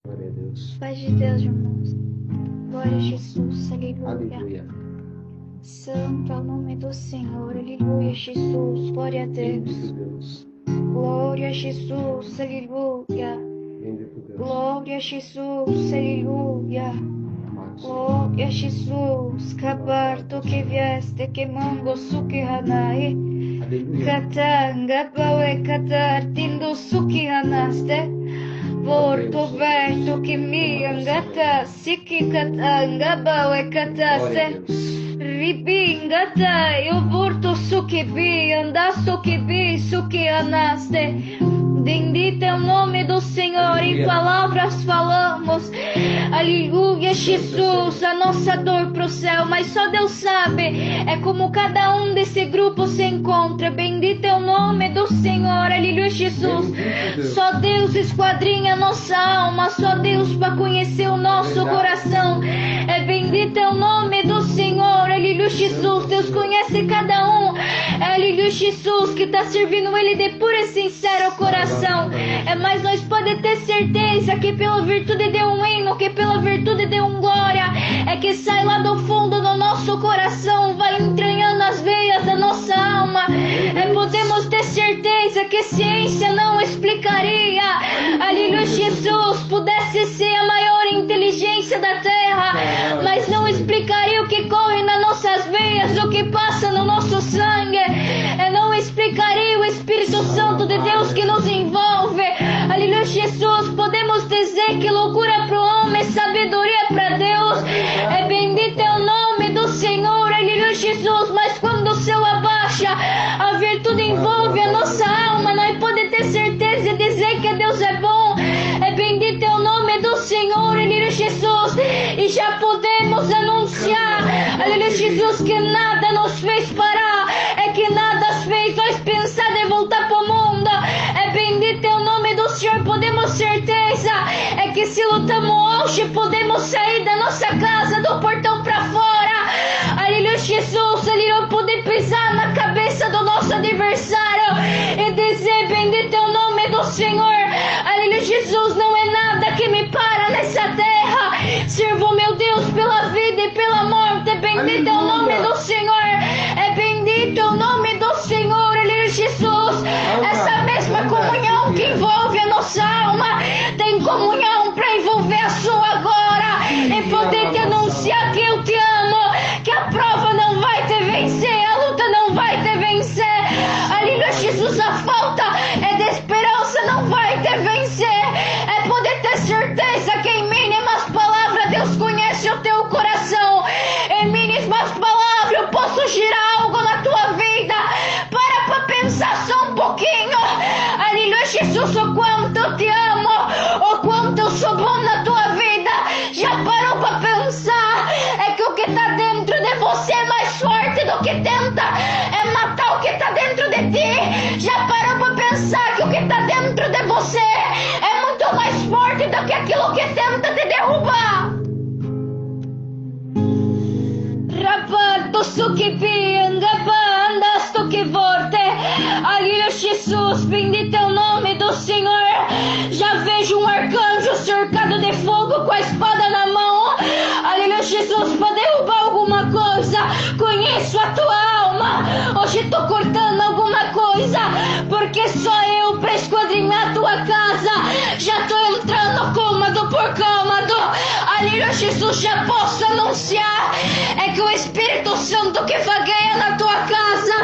Glória a Deus. Paz de Deus, irmãos. Glória a Jesus, aleluia. Aleluia. Santo é o nome do Senhor, aleluia, Jesus, glória a Bendito Deus. Deus. Glória a Jesus, aleluia. Bendito Deus. Glória a Jesus, aleluia. Amado Senhor. Glória a Jesus, cabarto que vieste, que mango suki hanai. Aleluia. Katanga bawe katar tindo suki hanaste. Vorto verto que mi angata siki katanga bawe Glória a katase. Deus. Ribingata eu vorto suki bi anda suki bi suki hanaste. Bendito é o nome do Senhor, em palavras falamos. Aleluia, Jesus, a nossa dor pro céu, mas só Deus sabe, é como cada um desse grupo se encontra. Bendito é o nome do Senhor, aleluia, Jesus. Só Deus esquadrinha nossa alma, só Deus para conhecer o nosso coração. É bendito é o nome do Senhor, aleluia, Jesus. Deus conhece cada um, aleluia, Jesus, que está servindo Ele de puro e sincero coração. Mas nós podemos ter certeza que pela virtude de um hino, que pela virtude de um glória, é que sai lá do fundo do nosso coração, vai entranhando as veias da nossa alma. Podemos ter certeza que ciência não explicaria, aleluia, Jesus, pudesse ser a maior inteligência da terra, mas não explicaria o que corre nas nossas veias, o que passa no nosso sangue. Não explicaria o Espírito Santo de Deus que nos envolve. Aleluia, Jesus. Podemos dizer que loucura para o homem, sabedoria para Deus. Bendito é o nome do Senhor. Aleluia, Jesus. Mas quando o céu abaixa, a virtude envolve a nossa alma. Nós podemos ter certeza e dizer que Deus é bom. Bendito é o nome do Senhor. Aleluia, Jesus. E já podemos anunciar, aleluia, Jesus, que nada nos fez parar. Que nada fez nós pensar de voltar para o mundo. Bendito é o nome do Senhor. Podemos certeza que se lutamos hoje, podemos sair da nossa casa, do portão para fora. Aleluia, Jesus. Aleluia, poder pisar na cabeça do nosso adversário e dizer: bendito é o nome do Senhor. Aleluia, Jesus. Não é nada que me para nessa terra. Sirvo meu Deus pela vida e pela morte. Bendito é o nome do Senhor. Bendito é o nome do Senhor, aleluia, Jesus. Essa mesma comunhão que envolve a nossa alma tem comunhão para envolver a sua agora e poder te anunciar que eu te amo, que a prova não vai te vencer, a luta não vai te vencer. Aleluia, Jesus. A falta de esperança não vai te vencer. Poder ter certeza que em mínimas palavras Deus conhece o teu coração. Em mínimas palavras eu posso girar algo na tua vida. Para pensar só um pouquinho. Aleluia, Jesus, o quanto eu te amo, o quanto eu sou bom na tua vida. Já parou para pensar? Que o que está dentro de você é mais forte do que tenta matar o que está dentro de ti. Já parou para pensar que o que está dentro de você é muito mais forte do que aquilo que tenta te derrubar? Rapato sukipianga bandas tu que vorte. Aleluia, Jesus, bendito é o nome do Senhor. Já vejo um arcanjo cercado de fogo com a espada na mão. Aleluia, Jesus, para derrubar alguma coisa. Conheço a tua alma. Hoje tô cortando alguma coisa, porque só eu para esquadrinhar a tua casa. Já tô entrando cômodo por cômodo. Aleluia, Jesus, já posso anunciar que o Espírito Santo que vagueia na tua casa,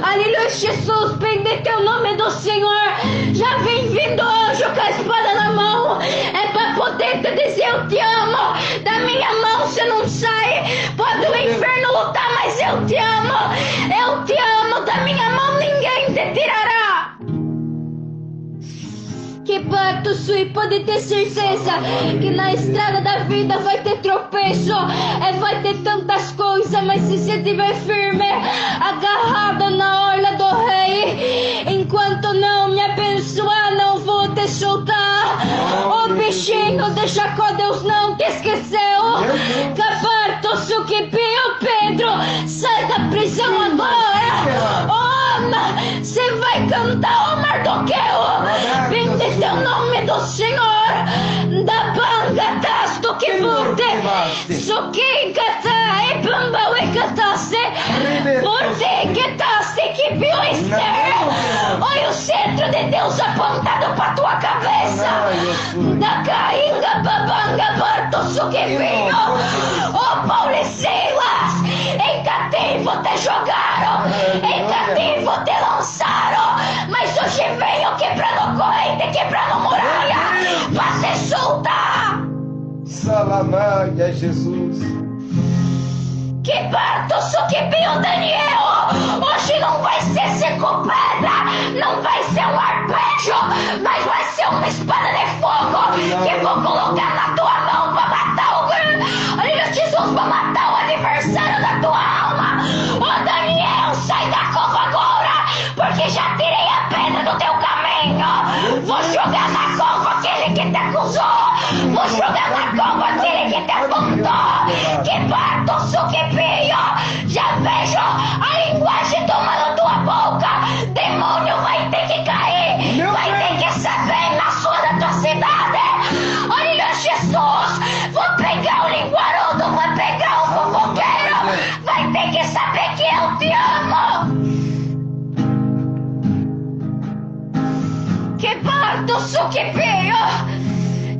aleluia, Jesus, bendito é o nome do Senhor. Já vem vindo anjo com a espada na mão, para poder te dizer: eu te amo. Da minha mão você não sai. Pode o inferno lutar, mas eu te amo. Eu te amo. Da minha mão ninguém te tirará. Que bato sui, pode ter certeza que na estrada da vida vai ter tropeço, vai ter tantas coisas, mas se você estiver firme, agarrado na orla do rei, enquanto não me abençoar, não vou te soltar. O bichinho de Jacó, Deus não te esqueceu. Cabarto suquipio, Pedro, sai da prisão agora. Você vai cantar, ô Mardoqueu. Bendito é o nome do Senhor. Da paz. Sukikata e bamba wekataste. Forte que taste que viu externo. Olha o centro de Deus apontado para tua cabeça. Da cainga babanga barto suquebinho. Oh Paulo e Silas, em cativo te jogaram, em cativo te lançaram. Mas hoje venho quebrando corrente, quebrando muralha, para ser solta. Salamaia, Jesus. Que parto suquebinho, Daniel. Hoje não vai ser seco pedra, não vai ser um arpejo, mas vai ser uma espada de fogo que vou colocar na tua mão para matar o Jesus, para matar o adversário da tua alma. Ô Daniel, sai da cova agora, porque já tirei a pedra do teu caminho. Vou jogar na cova aquele que te acusou, vou jogar na cova aquele que te apontou. Que parto suquebinho, já vejo a linguagem tomando tua boca. Demônio vai ter que cair, vai ter que saber na sua da tua cidade. Olha Jesus, vou pegar o linguarudo, vou pegar o fofoqueiro, vai ter que saber que eu te amo. Que parto suquebinho,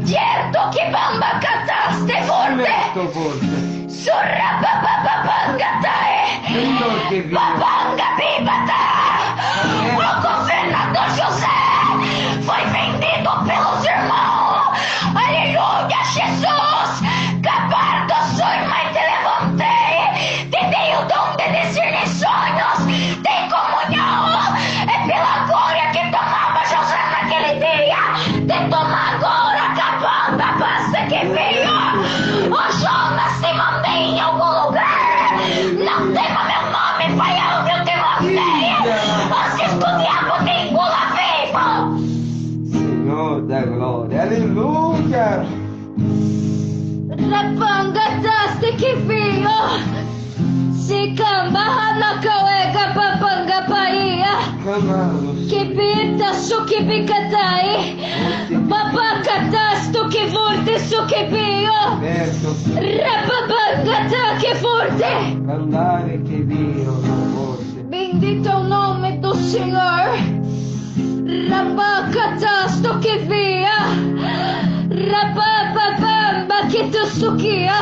certo que bamba cataste forte. Surra bababanga tae, babanga bibata. O governador José foi vendido pelos irmãos. Aleluia, Jesus. Capardo sou, mas te levantei. Te dei o dom de discernir sonhos. Tem comunhão. É pela glória que tomava José naquele dia. Te toma agora, cabanda, basta que veio. O Jonas te mandei em algum lugar. Não tema meu nome, vai aonde eu te mandei. Antes que o diabo te engula vivo. Senhor da glória, aleluia. Rapangataste que veio. Se cambahana kawega babanga paia. Camalos. Que pita sukibikatai. Babakatasto que vorte sukibio. Verso. Rapabangata que forte. Andare che Dio non forse. Bendito é o nome do Senhor. Rabacatasto que via. Rabababamba que tu suquia.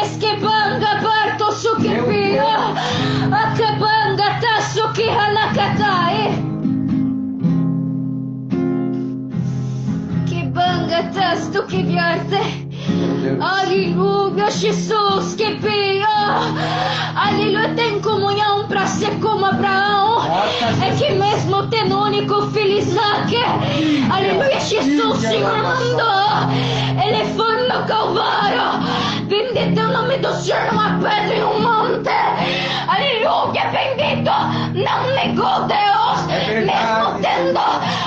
Esquebanga parto suquivia. Acabanga tasso que halakatai. Que banga tasto que viarte. Aleluia, Jesus, que pior. Aleluia, tem comunhão para ser como Abraão. É que mesmo tendo o único filho Isaac. Aleluia, Jesus, Senhor mandou. Ele foi no Calvário. Bendito é o nome do Senhor, uma pedra em um monte. Aleluia, bendito. Não negou Deus. Mesmo tendo.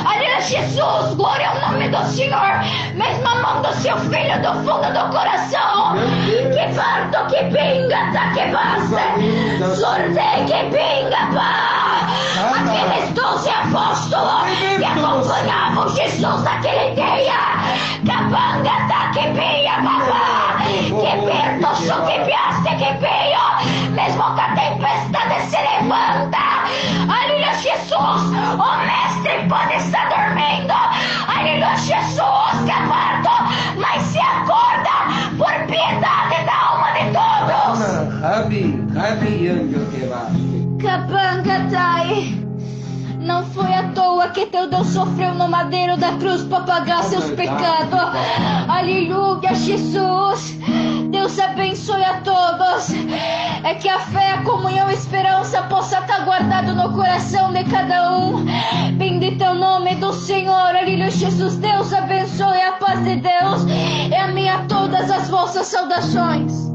Aleluia, Jesus, glória ao nome do Senhor. Mesmo amando seu filho do fundo do coração. Que parto que pinga, tá que basta. Sorte que pinga, pá. Aqueles 12 apóstolos que acompanhavam Jesus naquele dia. Capanga, tá que pinga, papá. Que perto, só que piaste, que pinho. Mesmo que a tempestade se levanta. Aleluia, Jesus. O mestre pode estar dormindo. Aleluia, Jesus, caparto. Mas se acorda por piedade da alma de todos. Rabi, anjo que baste. Capangatai. Não foi à toa que teu Deus sofreu no madeiro da cruz para pagar seus pecados. Aleluia, Jesus. Deus abençoe a todos. É que a fé, a comunhão e a esperança possa estar guardado no coração de cada um. Bendito é o nome do Senhor. Aleluia, Jesus. Deus abençoe a paz de Deus. E a minha todas as vossas saudações.